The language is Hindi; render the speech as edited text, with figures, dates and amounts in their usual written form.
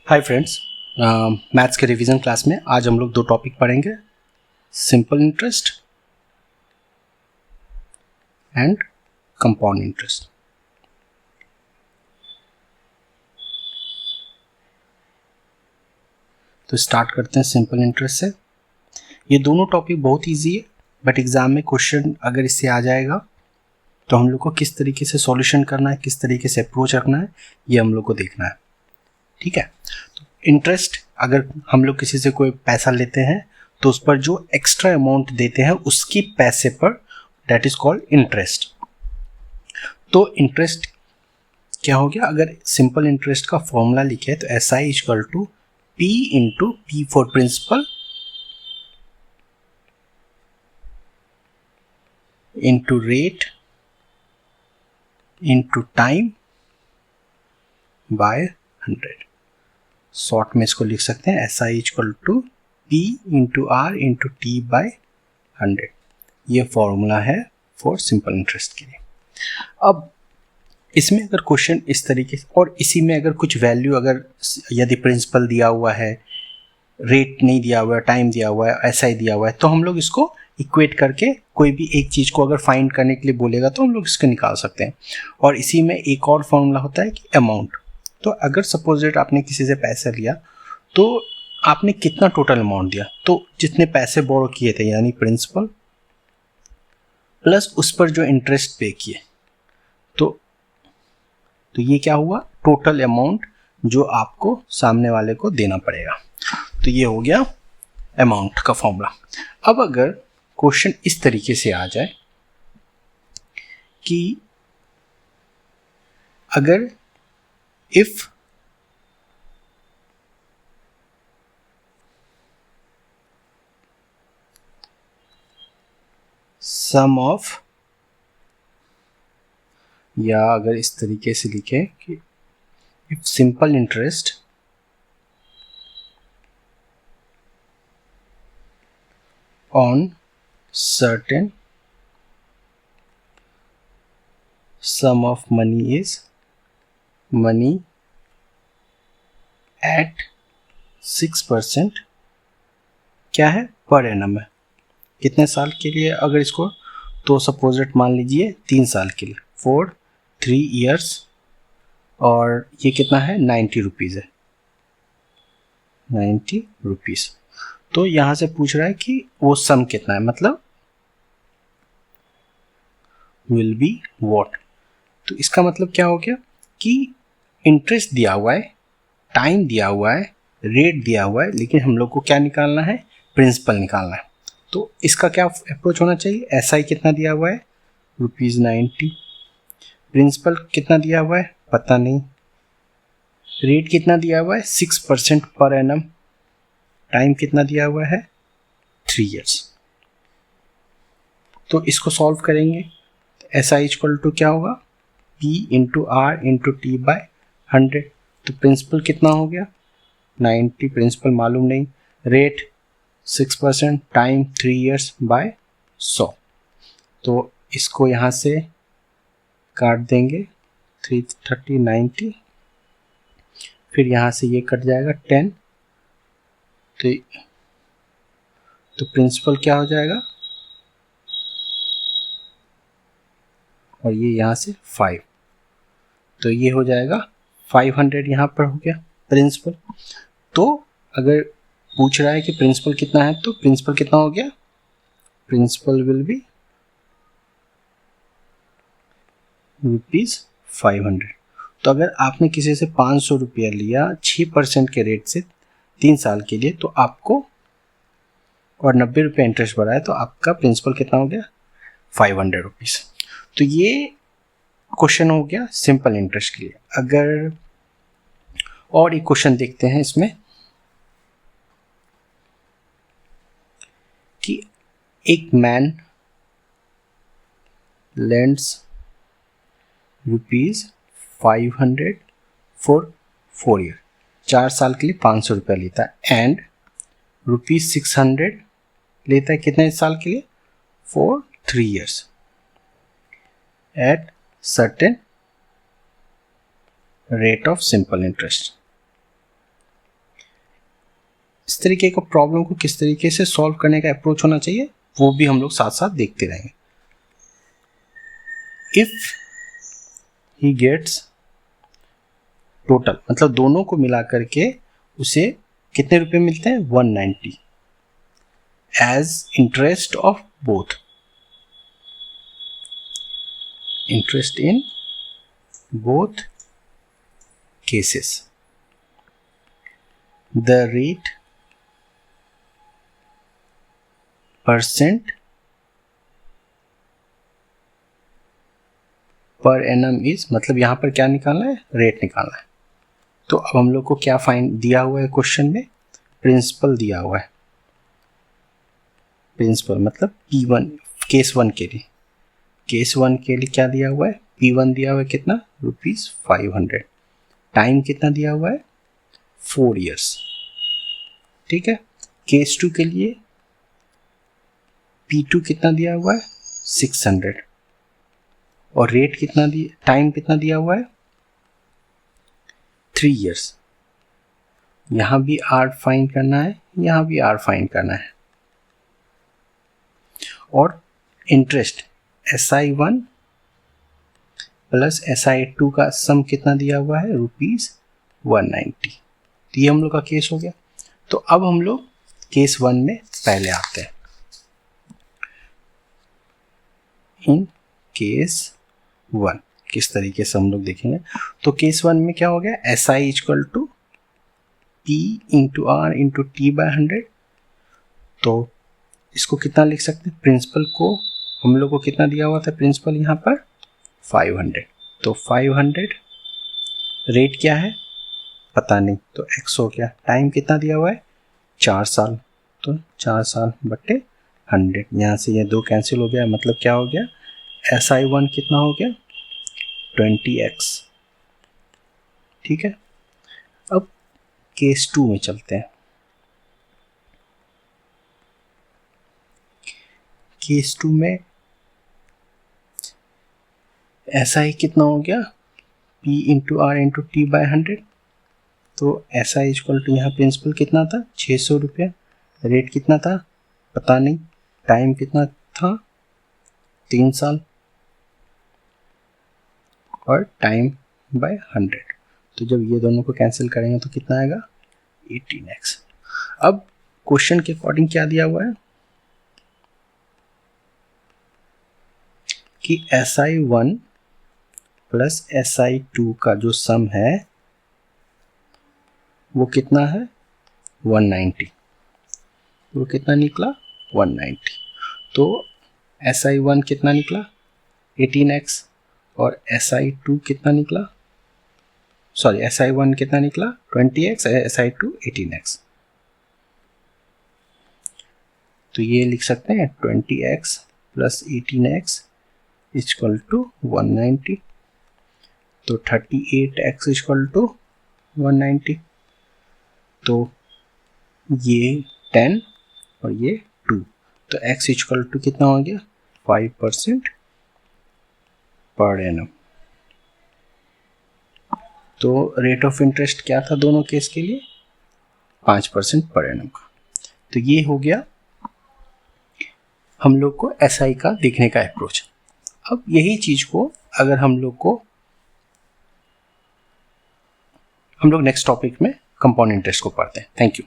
हाय फ्रेंड्स, मैथ्स के रिवीजन क्लास में आज हम लोग दो टॉपिक पढ़ेंगे, simple interest and compound interest. तो स्टार्ट करते हैं सिंपल इंटरेस्ट से। ये दोनों टॉपिक बहुत इजी है, बट एग्जाम में क्वेश्चन अगर इससे आ जाएगा तो हम लोग को किस तरीके से सॉल्यूशन करना है, किस तरीके से अप्रोच रखना है, ये हम लोग को देखना है। ठीक है, तो इंटरेस्ट, अगर हम लोग किसी से कोई पैसा लेते हैं तो उस पर जो एक्स्ट्रा अमाउंट देते हैं उसकी पैसे पर, दैट इज कॉल्ड इंटरेस्ट। तो इंटरेस्ट क्या हो गया, अगर सिंपल इंटरेस्ट का फॉर्मूला लिखे तो S I equal to P into P for principal into rate into time by 100। Short में इसको लिख सकते हैं S I equal to P into R into T by 100। ये फॉर्मूला है फॉर सिंपल इंटरेस्ट के लिए। अब इसमें अगर क्वेश्चन इस तरीके से, और इसी में अगर कुछ वैल्यू, अगर यदि प्रिंसिपल दिया हुआ है, रेट नहीं दिया हुआ है, टाइम दिया हुआ है, एसआई दिया हुआ है, तो हम लोग इसको इक्वेट करके कोई भी एक चीज़ को अगर फाइंड करने के लिए बोलेगा तो हम लोग इसको निकाल सकते हैं। और इसी में एक और फॉर्मूला होता है कि अमाउंट। तो अगर सपोज डेट आपने किसी से पैसा लिया तो आपने कितना टोटल अमाउंट दिया, तो जितने पैसे बोरो किए थे यानी प्रिंसिपल प्लस उस पर जो इंटरेस्ट पे किए, तो ये क्या हुआ, टोटल अमाउंट जो आपको सामने वाले को देना पड़ेगा। तो ये हो गया अमाउंट का फॉर्मूला। अब अगर क्वेश्चन इस तरीके से आ जाए कि अगर इफ सम ऑफ, या अगर इस तरीके से लिखे कि if simple interest on certain sum of money is money at 6%, क्या है, पर एनम है। कितने साल के लिए अगर इसको, तो सपोजिट मान लीजिए 3 साल के लिए, फॉर 3 years, और ये कितना है, 90 रुपीज़ है, 90 रुपीज़। तो यहाँ से पूछ रहा है कि वो सम कितना है, मतलब विल बी व्हाट। तो इसका मतलब क्या हो गया कि इंटरेस्ट दिया हुआ है, टाइम दिया हुआ है, रेट दिया हुआ है, लेकिन हम लोग को क्या निकालना है, प्रिंसिपल निकालना है। तो इसका क्या अप्रोच होना चाहिए, एस आई कितना दिया हुआ है, ₹90, प्रिंसिपल कितना दिया हुआ है पता नहीं, रेट कितना दिया हुआ है 6% पर एनम, टाइम कितना दिया हुआ है 3 years। तो इसको सॉल्व करेंगे, एस आई इक्वल टू क्या होगा, P into R into T by 100। तो प्रिंसिपल कितना हो गया 90, प्रिंसिपल मालूम नहीं, रेट 6%, टाइम 3 years बाय 100। तो इसको यहाँ से काट देंगे, 330 90, फिर यहाँ से ये कट जाएगा 10, तो प्रिंसिपल क्या हो जाएगा, और ये यहाँ से 5, तो ये हो जाएगा 500 यहाँ पर हो गया प्रिंसिपल। तो अगर पूछ रहा है कि प्रिंसिपल कितना है, तो प्रिंसिपल कितना हो गया, प्रिंसिपल विल बी ₹500। तो अगर आपने किसी से 500 रुपया लिया 6% के रेट से 3 साल के लिए, तो आपको, और 90 रुपये इंटरेस्ट बढ़ा है, तो आपका प्रिंसिपल कितना हो गया, 500 रुपीज़। तो ये क्वेश्चन हो गया सिंपल इंटरेस्ट के लिए। अगर और एक क्वेश्चन देखते हैं इसमें कि एक मैन लेंड्स ₹500 फॉर 4 year, 4 साल के लिए 500 रुपया लेता है, एंड ₹600 लेता है कितने साल के लिए, for 3 years at certain rate of simple interest. इस तरीके का प्रॉब्लम को किस तरीके से सॉल्व करने का अप्रोच होना चाहिए वो भी हम लोग साथ साथ देखते रहेंगे। इफ ही गेट्स टोटल, मतलब दोनों को मिला करके उसे कितने रुपए मिलते हैं 190 as interest of both, interest in both cases, the rate percent per annum is, मतलब यहां पर क्या निकालना है, रेट निकालना है। तो अब हम लोग को क्या फाइन दिया हुआ है क्वेश्चन में, प्रिंसिपल दिया हुआ है। प्रिंसिपल मतलब P1 केस 1 के लिए, केस 1 के लिए क्या दिया हुआ है, P1 दिया हुआ है कितना ₹500, टाइम कितना दिया हुआ है 4 इयर्स, ठीक है। केस 2 के लिए P2 कितना दिया हुआ है 600 और रेट कितना दिया, टाइम कितना दिया हुआ है 3 इयर्स। यहां भी R फाइंड करना है, यहां भी R फाइंड करना है। और इंटरेस्ट SI1 प्लस SI2 का सम कितना दिया हुआ है ₹190। तो ये हम लोग का केस हो गया। तो अब हम लोग केस 1 में पहले आते हैं। इन केस 1 किस तरीके से हम लोग देखेंगे, तो केस 1 में क्या हो गया, SI equal to P into R into T/100। तो इसको कितना लिख सकते हैं, प्रिंसिपल को हम लोग को कितना दिया हुआ था, प्रिंसिपल यहाँ पर 500, तो 500, रेट क्या है पता नहीं, तो x हो गया, टाइम कितना दिया हुआ है 4 साल, तो 4 साल बट्टे 100, यहाँ से ये 2 कैंसिल हो गया, मतलब क्या हो गया, SI1 कितना हो गया 20x, ठीक है। अब केस 2 में चलते हैं। केस 2 में SI कितना हो गया P into R into T/100। तो SI इक्वल टू यहाँ प्रिंसिपल कितना था 600 रुपया, रेट कितना था पता नहीं, टाइम कितना था 3 साल और टाइम बाय 100। तो जब ये दोनों को कैंसिल करेंगे तो कितना आएगा 18x। अब क्वेश्चन के अकॉर्डिंग क्या दिया हुआ है कि SI1 प्लस SI2 का जो सम है वो कितना है 190, वो कितना निकला 190। तो SI1 कितना निकला 18x और SI2 कितना निकला, सॉरी SI1 कितना निकला 20x, SI2 18x। तो ये लिख सकते हैं 20x plus 18x equal to 190, तो 38x इक्वल टू 190। तो ये 10 और ये 2, तो x इक्वल टू कितना हो गया 5% पर एनम। तो रेट ऑफ इंटरेस्ट क्या था दोनों केस के लिए 5% पर एनम का। तो ये हो गया हम लोग को SI का देखने का अप्रोच। अब यही चीज को अगर हम लोग नेक्स्ट टॉपिक में कंपाउंड इंटरेस्ट को पढ़ते हैं। Thank you.